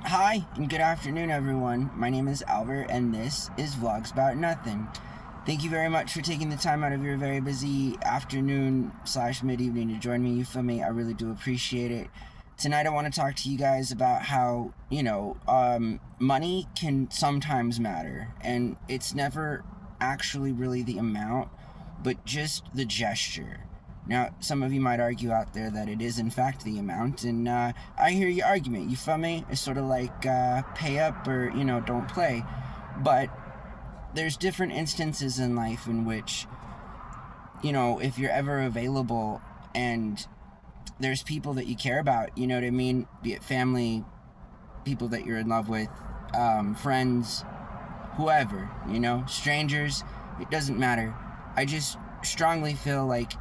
Hi, and good afternoon, everyone. My name is Albert, and this is Vlogs About Nothing. Thank you very much for taking the time out of your very busy afternoon / mid-evening to join me. You feel me? I really do appreciate it. Tonight, I want to talk to you guys about how, money can sometimes matter, and it's never actually really the amount, but just the gesture. Now, some of you might argue out there that it is in fact the amount, and I hear your argument. You feel me? It's sort of like pay up or, don't play. But there's different instances in life in which, if you're ever available and there's people that you care about, you know what I mean? Be it family, people that you're in love with, friends, whoever, strangers, it doesn't matter. I just strongly feel like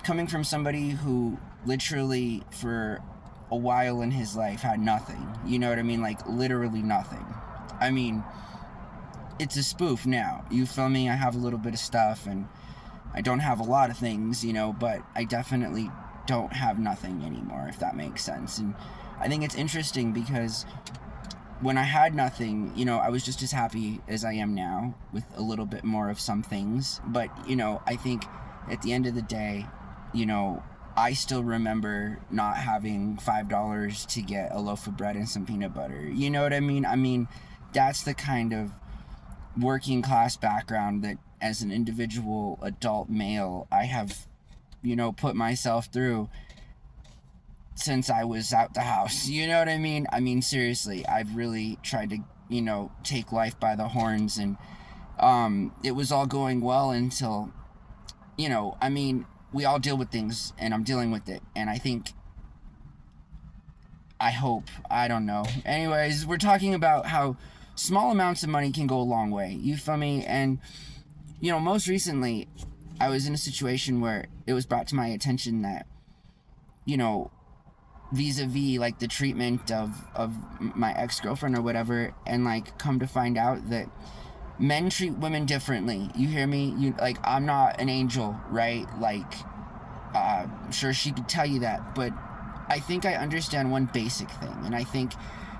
coming from somebody who literally for a while in his life had nothing, you know what I mean? Like literally nothing. I mean, it's a spoof now. You feel me? I have a little bit of stuff and I don't have a lot of things, but I definitely don't have nothing anymore, if that makes sense. And I think it's interesting because when I had nothing, I was just as happy as I am now with a little bit more of some things. But, I think at the end of the day, I still remember not having $5 to get a loaf of bread and some peanut butter. You know what I mean? I mean, that's the kind of working class background that as an individual adult male, I have, put myself through since I was out the house. You know what I mean? I mean, seriously, I've really tried to, take life by the horns, and it was all going well until, we all deal with things, and I'm dealing with it, and I think, I don't know. Anyways, we're talking about how small amounts of money can go a long way. You feel me? And, most recently, I was in a situation where it was brought to my attention that, vis-a-vis, like, the treatment of my ex-girlfriend or whatever, and, like, come to find out that men treat women differently. You hear me? I'm not an angel, right? Like, sure, she could tell you that, but I think I understand one basic thing, and I think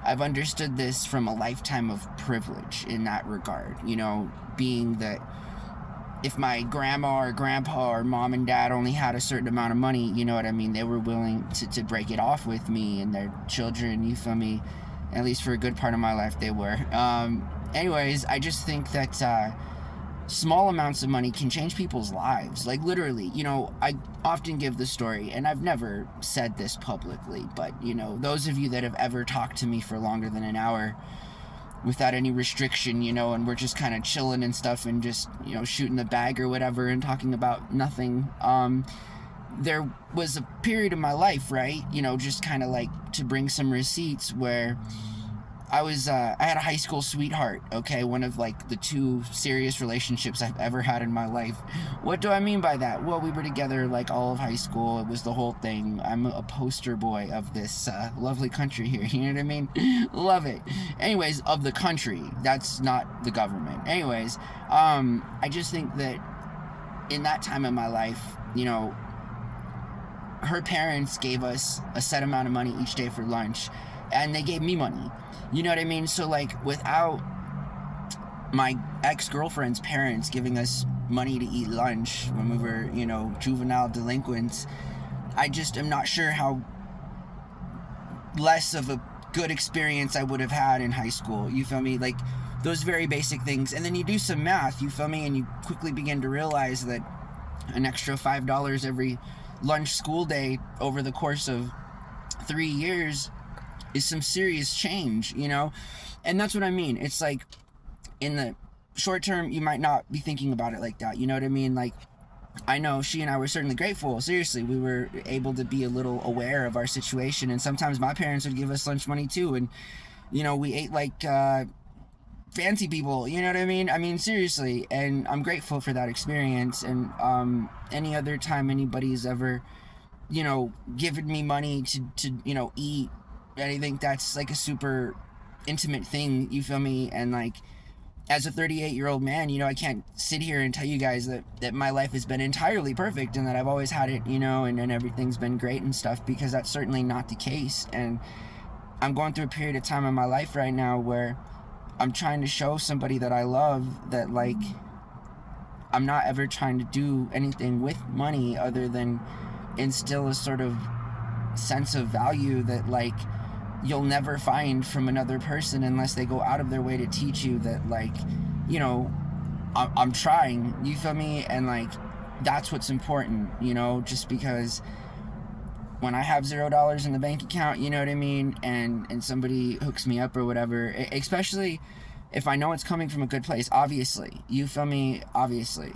I've understood this from a lifetime of privilege in that regard, being that if my grandma or grandpa or mom and dad only had a certain amount of money, you know what I mean, they were willing to break it off with me and their children, you feel me? At least for a good part of my life, they were. Anyways, I just think that small amounts of money can change people's lives. Like, literally, I often give the story, and I've never said this publicly, but, those of you that have ever talked to me for longer than an hour without any restriction, and we're just kind of chilling and stuff and just, shooting the bag or whatever and talking about nothing, there was a period of my life, right, just kind of like to bring some receipts where I had a high school sweetheart, okay? One of, like, the 2 serious relationships I've ever had in my life. What do I mean by that? Well, we were together, like, all of high school. It was the whole thing. I'm a poster boy of this lovely country here, you know what I mean? Love it. Anyways, of the country. That's not the government. Anyways, I just think that in that time of my life, her parents gave us a set amount of money each day for lunch, and they gave me money. You know what I mean? So, like, without my ex-girlfriend's parents giving us money to eat lunch when we were, juvenile delinquents, I just am not sure how less of a good experience I would have had in high school. You feel me? Like, those very basic things. And then you do some math, you feel me? And you quickly begin to realize that an extra $5 every lunch school day over the course of 3 years is some serious change, and that's what I mean. It's like, in the short term, you might not be thinking about it like that, you know what I mean? Like, I know she and I were certainly grateful. Seriously, we were able to be a little aware of our situation, and sometimes my parents would give us lunch money too, and, we ate like fancy people, you know what I mean? I mean, seriously, and I'm grateful for that experience. And any other time anybody's ever, given me money to eat, I think that's like a super intimate thing, you feel me? And, like, as a 38-year-old man, I can't sit here and tell you guys that my life has been entirely perfect and that I've always had it, and everything's been great and stuff, because that's certainly not the case. And I'm going through a period of time in my life right now where I'm trying to show somebody that I love that, like, I'm not ever trying to do anything with money other than instill a sort of sense of value that, like, you'll never find from another person unless they go out of their way to teach you that, like, you know, I'm trying, you feel me? And, like, that's what's important, you know, just because when I have $0 in the bank account, you know what I mean, and somebody hooks me up or whatever, especially if I know it's coming from a good place, obviously, you feel me? Obviously.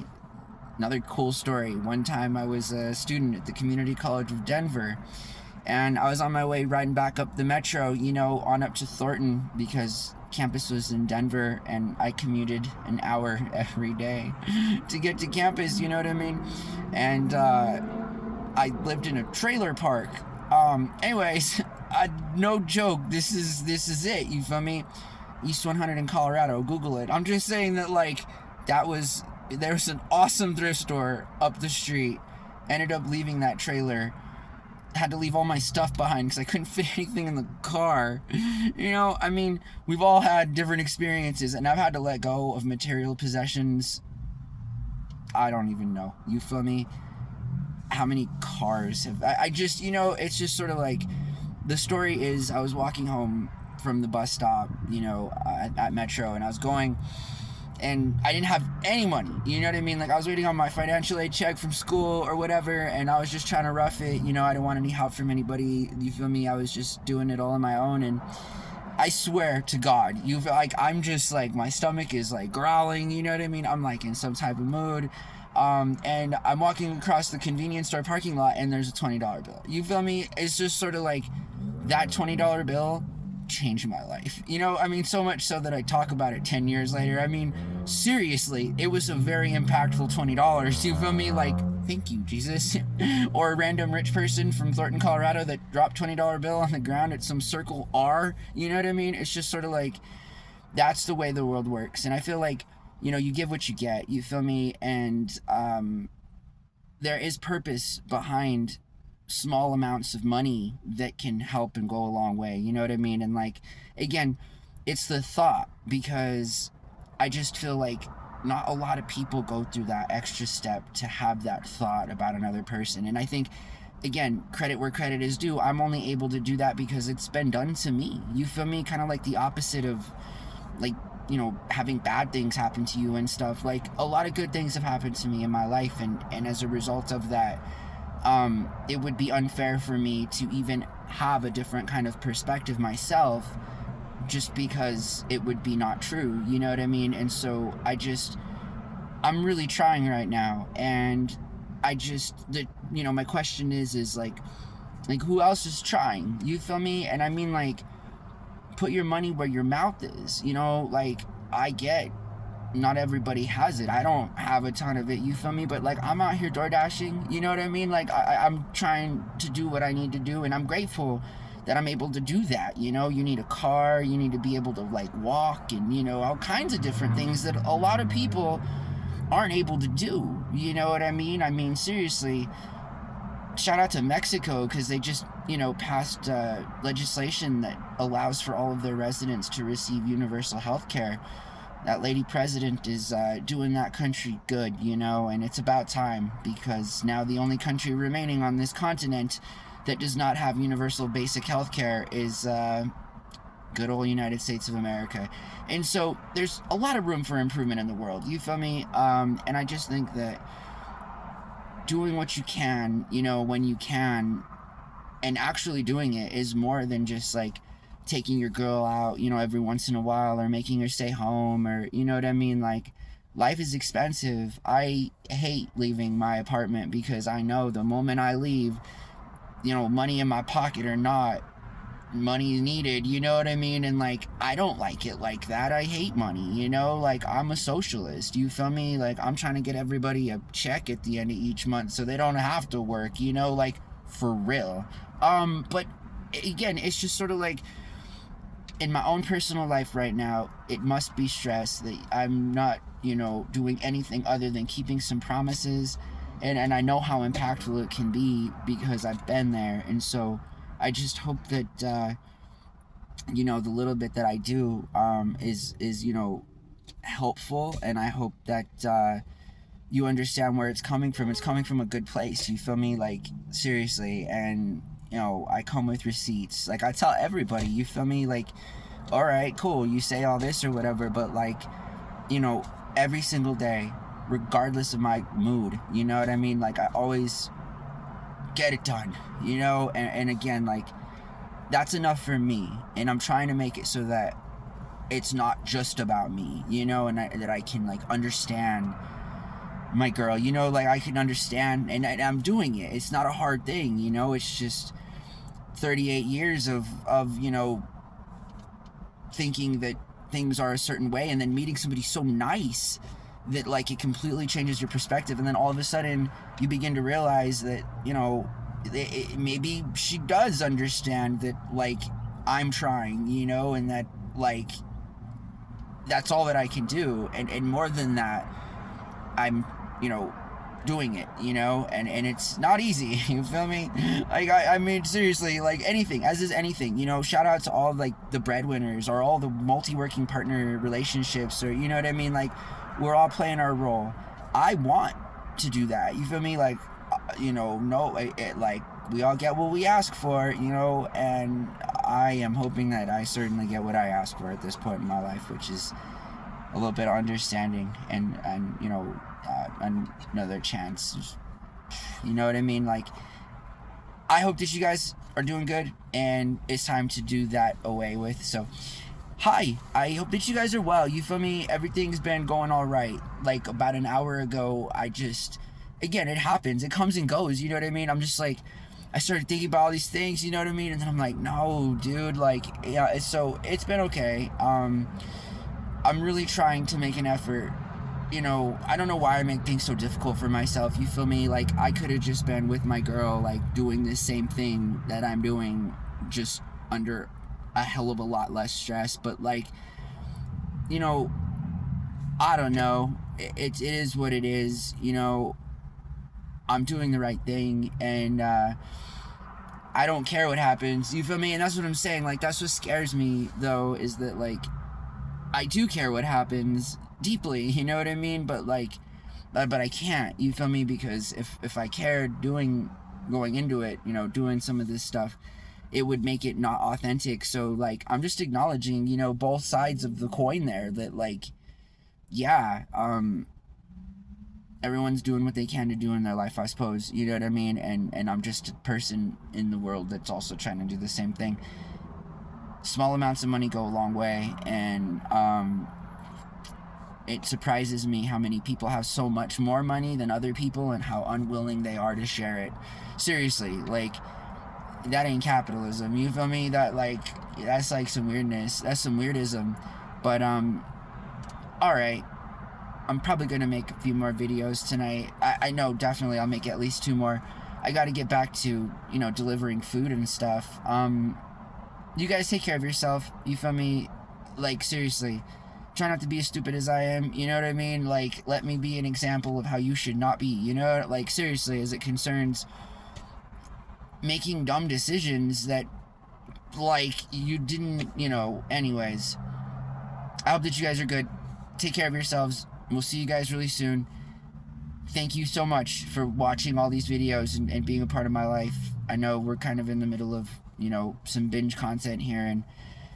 Another cool story. One time I was a student at the Community College of Denver, and I was on my way riding back up the metro, you know, on up to Thornton because campus was in Denver, and I commuted an hour every day to get to campus, you know what I mean? And I lived in a trailer park. Anyways, no joke, this is it, you feel me? East 100 in Colorado, Google it. I'm just saying that, like, there's an awesome thrift store up the street. Ended up leaving that trailer. Had to leave all my stuff behind because I couldn't fit anything in the car. You know, I mean, we've all had different experiences, and I've had to let go of material possessions. I don't even know. You feel me? How many cars have... I just, you know, it's just sort of like... The story is, I was walking home from the bus stop, you know, at Metro, and I was going, and I didn't have any money, you know what I mean? Like, I was waiting on my financial aid check from school or whatever, and I was just trying to rough it, you know, I didn't want any help from anybody, you feel me? I was just doing it all on my own, and I swear to God, you feel like, I'm just like, my stomach is like growling, you know what I mean? I'm like in some type of mood, and I'm walking across the convenience store parking lot, and there's a $20 bill, you feel me? It's just sort of like, that $20 bill changed my life, you know, I mean, so much so that I talk about it 10 years later. I mean, seriously, it was a very impactful $20, you feel me? Like, thank you, Jesus. Or a random rich person from Thornton, Colorado that dropped $20 bill on the ground at some Circle R, you know what I mean? It's just sort of like, that's the way the world works, and I feel like, you know, you give what you get, you feel me? And there is purpose behind small amounts of money that can help and go a long way, you know what I mean? And, like, again, it's the thought, because I just feel like not a lot of people go through that extra step to have that thought about another person. And I think, again, credit where credit is due, I'm only able to do that because it's been done to me, you feel me? Kind of like the opposite of, like, you know, having bad things happen to you and stuff. Like, a lot of good things have happened to me in my life, and as a result of that, it would be unfair for me to even have a different kind of perspective myself, just because it would be not true, you know what I mean? And so I'm really trying right now, and you know, my question is like who else is trying, you feel me? And I mean, like, put your money where your mouth is, you know? Like, I get not everybody has it. I don't have a ton of it, you feel me? But, like, I'm out here door dashing, you know what I mean? Like, I'm trying to do what I need to do, and I'm grateful that I'm able to do that, you know? You need a car, you need to be able to, like, walk, and, you know, all kinds of different things that a lot of people aren't able to do, you know what I mean? I mean, seriously, shout out to Mexico, because they just, you know, passed legislation that allows for all of their residents to receive universal health care. That lady president is doing that country good, you know, and it's about time, because now the only country remaining on this continent that does not have universal basic health care is good old United States of America. And so there's a lot of room for improvement in the world, you feel me? And I just think that doing what you can, you know, when you can, and actually doing it is more than just, like, taking your girl out, you know, every once in a while, or making her stay home, or, you know what I mean? Like, life is expensive. I hate leaving my apartment, because I know the moment I leave, you know, money in my pocket or not, money needed, you know what I mean? And, like, I don't like it like that. I hate money, you know? Like, I'm a socialist, you feel me? Like, I'm trying to get everybody a check at the end of each month so they don't have to work, you know? Like, for real. But again, it's just sort of like, in my own personal life right now, it must be stressed that I'm not, you know, doing anything other than keeping some promises, and I know how impactful it can be because I've been there. And so I just hope that you know, the little bit that I do is you know, helpful, and I hope that you understand where it's coming from. It's coming from a good place, you feel me? Like, seriously. And you know, I come with receipts. Like, I tell everybody, you feel me? Like, all right, cool, you say all this or whatever, but like, you know, every single day, regardless of my mood, you know what I mean? Like, I always get it done, you know? And again, like, that's enough for me, and I'm trying to make it so that it's not just about me, you know, and that I can like understand my girl, you know, like I can understand, and I'm doing it. It's not a hard thing, you know. It's just 38 years of you know, thinking that things are a certain way, and then meeting somebody so nice that like it completely changes your perspective, and then all of a sudden you begin to realize that, you know, maybe she does understand that like I'm trying, you know, and that like that's all that I can do, and more than that, I'm, you know, doing it, you know, and it's not easy, you feel me? Like, I mean, seriously, like anything, as is anything, you know, shout out to all like the breadwinners or all the multi-working partner relationships, or, you know what I mean? Like, we're all playing our role. I want to do that, you feel me? Like, you know, no, like, we all get what we ask for, you know, and I am hoping that I certainly get what I ask for at this point in my life, which is a little bit of understanding and you know, another chance. You know what I mean? Like, I hope that you guys are doing good, and it's time to do that away with. So, hi, I hope that you guys are well. You feel me? Everything's been going all right. Like, about an hour ago, I just, again, it happens. It comes and goes. You know what I mean? I'm just like, I started thinking about all these things. You know what I mean? And then I'm like, no, dude. Like, yeah. It's been okay. I'm really trying to make an effort. You know, I don't know why I make things so difficult for myself. You feel me? Like, I could have just been with my girl, like, doing this same thing that I'm doing, just under a hell of a lot less stress. But, like, you know, I don't know. It is what it is. You know, I'm doing the right thing, and I don't care what happens. You feel me? And that's what I'm saying. Like, that's what scares me, though, is that, like, I do care what happens deeply, you know what I mean? But like, but I can't, you feel me? Because if I cared going into it, you know, doing some of this stuff, it would make it not authentic. So like, I'm just acknowledging, you know, both sides of the coin there, that like, yeah, everyone's doing what they can to do in their life, I suppose, you know what I mean? And I'm just a person in the world that's also trying to do the same thing. Small amounts of money go a long way, and it surprises me how many people have so much more money than other people, and how unwilling they are to share it. Seriously, like, that ain't capitalism, you feel me? That, like, that's like some weirdness, that's some weirdism. But alright, I'm probably gonna make a few more videos tonight. I know, definitely I'll make at least 2 more. I gotta get back to, you know, delivering food and stuff. You guys take care of yourself, you feel me? Like, seriously, try not to be as stupid as I am, you know what I mean? Like, let me be an example of how you should not be, you know? Like, seriously, as it concerns making dumb decisions that, like, you didn't, you know. Anyways, I hope that you guys are good. Take care of yourselves. We'll see you guys really soon. Thank you so much for watching all these videos and being a part of my life. I know we're kind of in the middle of, you know, some binge content here, and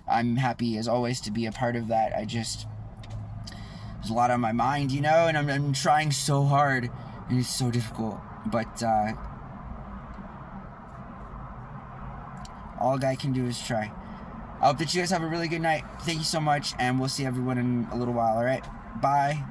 I'm happy as always to be a part of that. There's a lot on my mind, you know, and I'm trying so hard, and it's so difficult, but all a guy can do is try. I hope that you guys have a really good night. Thank you so much, and we'll see everyone in a little while. All right, bye.